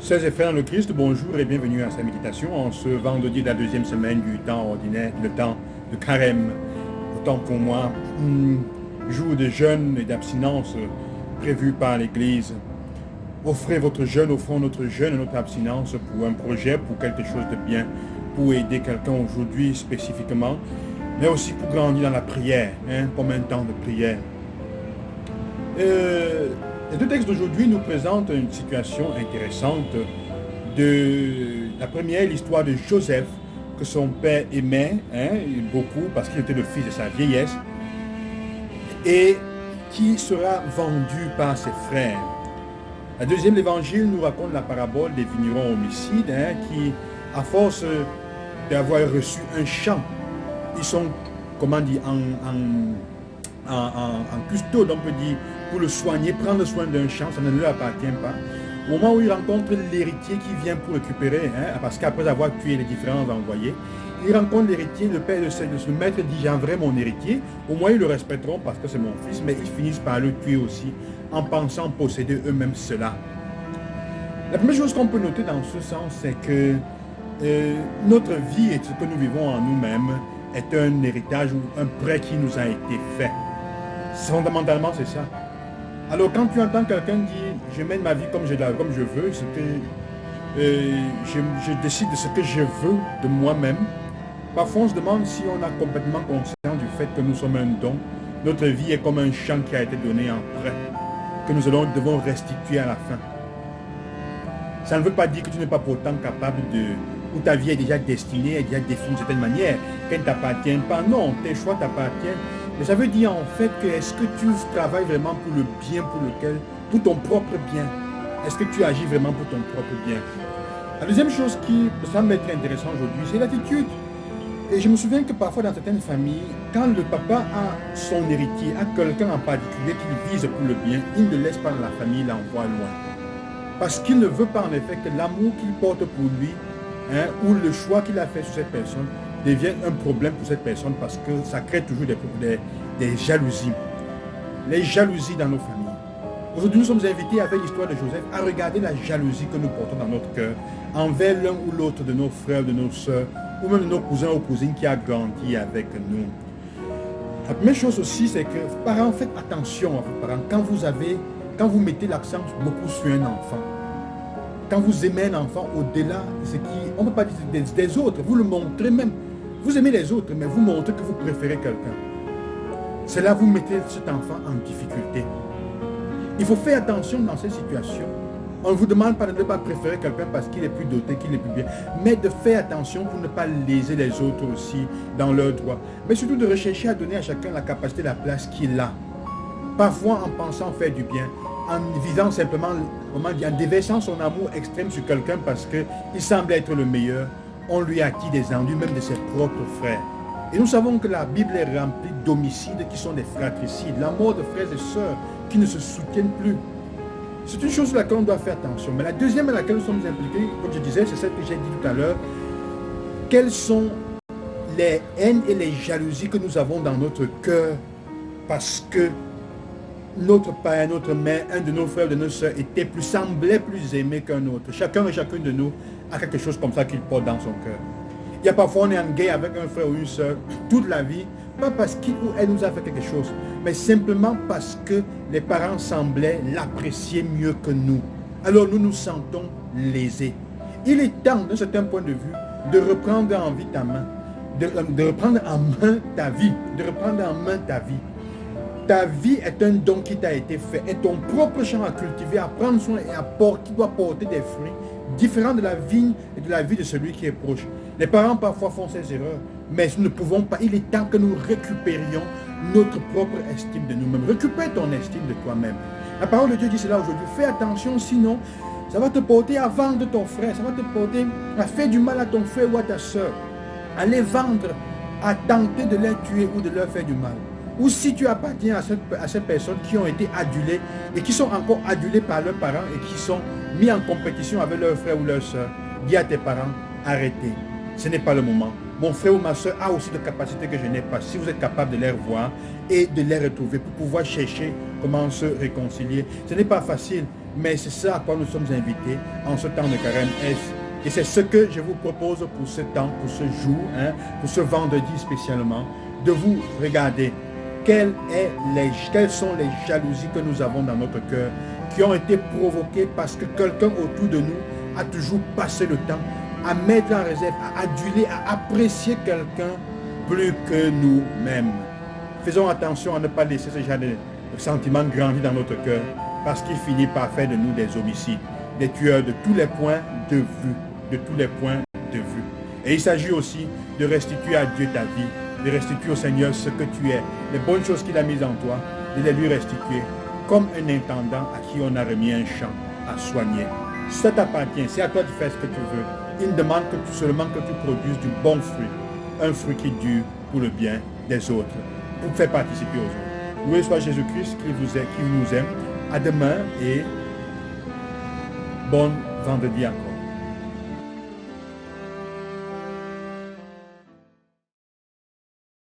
Sœurs et frères dans le Christ, bonjour et bienvenue à sa méditation en ce vendredi de la deuxième semaine du temps ordinaire, le temps de carême. Autant pour moi, jour de jeûne et d'abstinence prévu par l'Église. Offrez votre jeûne, offrons notre jeûne et notre abstinence pour un projet, pour quelque chose de bien, pour aider quelqu'un aujourd'hui spécifiquement, mais aussi pour grandir dans la prière, comme un temps de prière. Les deux textes d'aujourd'hui nous présentent une situation intéressante. La première, l'histoire de Joseph, que son père aimait beaucoup parce qu'il était le fils de sa vieillesse, et qui sera vendu par ses frères. La deuxième, l'évangile nous raconte la parabole des vignerons homicides qui, à force d'avoir reçu un champ, ils sont, comment dire, en custode, on peut dire, pour le soigner, prendre soin d'un champ, ça ne leur appartient pas. Au moment où ils rencontrent l'héritier qui vient pour récupérer, parce qu'après avoir tué les différents envoyés, ils rencontrent l'héritier, le père de ce maître dit, j'enverrai mon héritier, au moins ils le respecteront parce que c'est mon fils, mais ils finissent par le tuer aussi, en pensant posséder eux-mêmes cela. La première chose qu'on peut noter dans ce sens, c'est que notre vie et ce que nous vivons en nous-mêmes est un héritage ou un prêt qui nous a été fait. Fondamentalement, c'est ça. Alors, quand tu entends quelqu'un dire « je mène ma vie comme je veux, je décide de ce que je veux de moi-même », parfois on se demande si on a complètement conscience du fait que nous sommes un don. Notre vie est comme un champ qui a été donné en prêt, que nous devons restituer à la fin. Ça ne veut pas dire que tu n'es pas pourtant capable où ta vie est déjà destinée, est déjà définie d'une certaine manière, qu'elle ne t'appartient pas. Non, tes choix t'appartiennent. Mais ça veut dire en fait que est-ce que tu travailles vraiment pour le bien pour ton propre bien? Est-ce que tu agis vraiment pour ton propre bien? La deuxième chose qui me semble être intéressante aujourd'hui, c'est l'attitude. Et je me souviens que parfois dans certaines familles, quand le papa a son héritier, a quelqu'un en particulier qui vise pour le bien, il ne laisse pas la famille, il l'envoie loin. Parce qu'il ne veut pas en effet que l'amour qu'il porte pour lui, ou le choix qu'il a fait sur cette personne, devient un problème pour cette personne parce que ça crée toujours des jalousies. Les jalousies dans nos familles. Aujourd'hui, nous sommes invités avec l'histoire de Joseph à regarder la jalousie que nous portons dans notre cœur envers l'un ou l'autre de nos frères, de nos soeurs, ou même de nos cousins ou cousines qui a grandi avec nous. La première chose aussi, c'est que, parents, faites attention à vos parents. Quand vous mettez l'accent beaucoup sur un enfant, quand vous aimez un enfant au-delà de ce qui, on ne peut pas dire des autres, vous le montrez même. Vous aimez les autres, mais vous montrez que vous préférez quelqu'un. C'est là que vous mettez cet enfant en difficulté. Il faut faire attention dans ces situations. On ne vous demande pas de ne pas préférer quelqu'un parce qu'il est plus doté, qu'il est plus bien, mais de faire attention pour ne pas léser les autres aussi dans leurs droits. Mais surtout de rechercher à donner à chacun la capacité, la place qu'il a. Parfois en pensant faire du bien, en vivant simplement, en déversant son amour extrême sur quelqu'un parce qu'il semble être le meilleur, on lui a acquis des ennuis, même de ses propres frères. Et nous savons que la Bible est remplie d'homicides qui sont des fratricides, la mort de frères et sœurs qui ne se soutiennent plus. C'est une chose sur laquelle on doit faire attention. Mais la deuxième à laquelle nous sommes impliqués, comme je disais, c'est celle que j'ai dit tout à l'heure. Quelles sont les haines et les jalousies que nous avons dans notre cœur parce que notre père, notre mère, un de nos frères, de nos soeurs semblait plus aimé qu'un autre. Chacun et chacune de nous a quelque chose comme ça qu'il porte dans son cœur. Il y a parfois on est en guerre avec un frère ou une soeur toute la vie, pas parce qu'il ou elle nous a fait quelque chose, mais simplement parce que les parents semblaient l'apprécier mieux que nous. Alors nous nous sentons lésés. Il est temps, d'un certain point de vue, de reprendre en vie ta main, de reprendre en main ta vie, de reprendre en main ta vie. Ta vie est un don qui t'a été fait, est ton propre champ à cultiver, à prendre soin et qui doit porter des fruits différents de la vigne et de la vie de celui qui est proche. Les parents parfois font ces erreurs, mais nous ne pouvons pas. Il est temps que nous récupérions notre propre estime de nous-mêmes. Récupère ton estime de toi-même. La parole de Dieu dit cela aujourd'hui. Fais attention, sinon ça va te porter à vendre ton frère, ça va te porter à faire du mal à ton frère ou à ta soeur, à les vendre, à tenter de les tuer ou de leur faire du mal. Ou si tu appartiens à ces personnes qui ont été adulées et qui sont encore adulées par leurs parents et qui sont mis en compétition avec leurs frères ou leurs soeurs, dis à tes parents, arrêtez, ce n'est pas le moment. Mon frère ou ma soeur a aussi des capacités que je n'ai pas. Si vous êtes capable de les revoir et de les retrouver pour pouvoir chercher comment se réconcilier, ce n'est pas facile, Mais c'est ça à quoi nous sommes invités en ce temps de carême. Et c'est ce que je vous propose pour ce temps, pour ce jour, pour ce vendredi spécialement, de vous regarder quelles sont les jalousies que nous avons dans notre cœur, qui ont été provoquées parce que quelqu'un autour de nous a toujours passé le temps à mettre en réserve, à aduler, à apprécier quelqu'un plus que nous-mêmes. Faisons attention à ne pas laisser ce genre de sentiments grandir dans notre cœur, parce qu'il finit par faire de nous des homicides, des tueurs de tous les points de vue, de tous les points de vue. Et il s'agit aussi de restituer à Dieu ta vie, de restituer au Seigneur ce que tu es, les bonnes choses qu'il a mises en toi, de les lui restituer, comme un intendant à qui on a remis un champ à soigner. Ça t'appartient, c'est à toi de faire ce que tu veux. Il demande seulement que tu produises du bon fruit, un fruit qui dure pour le bien des autres, pour faire participer aux autres. Loué soit Jésus-Christ qui nous aime. À demain et bon vendredi encore.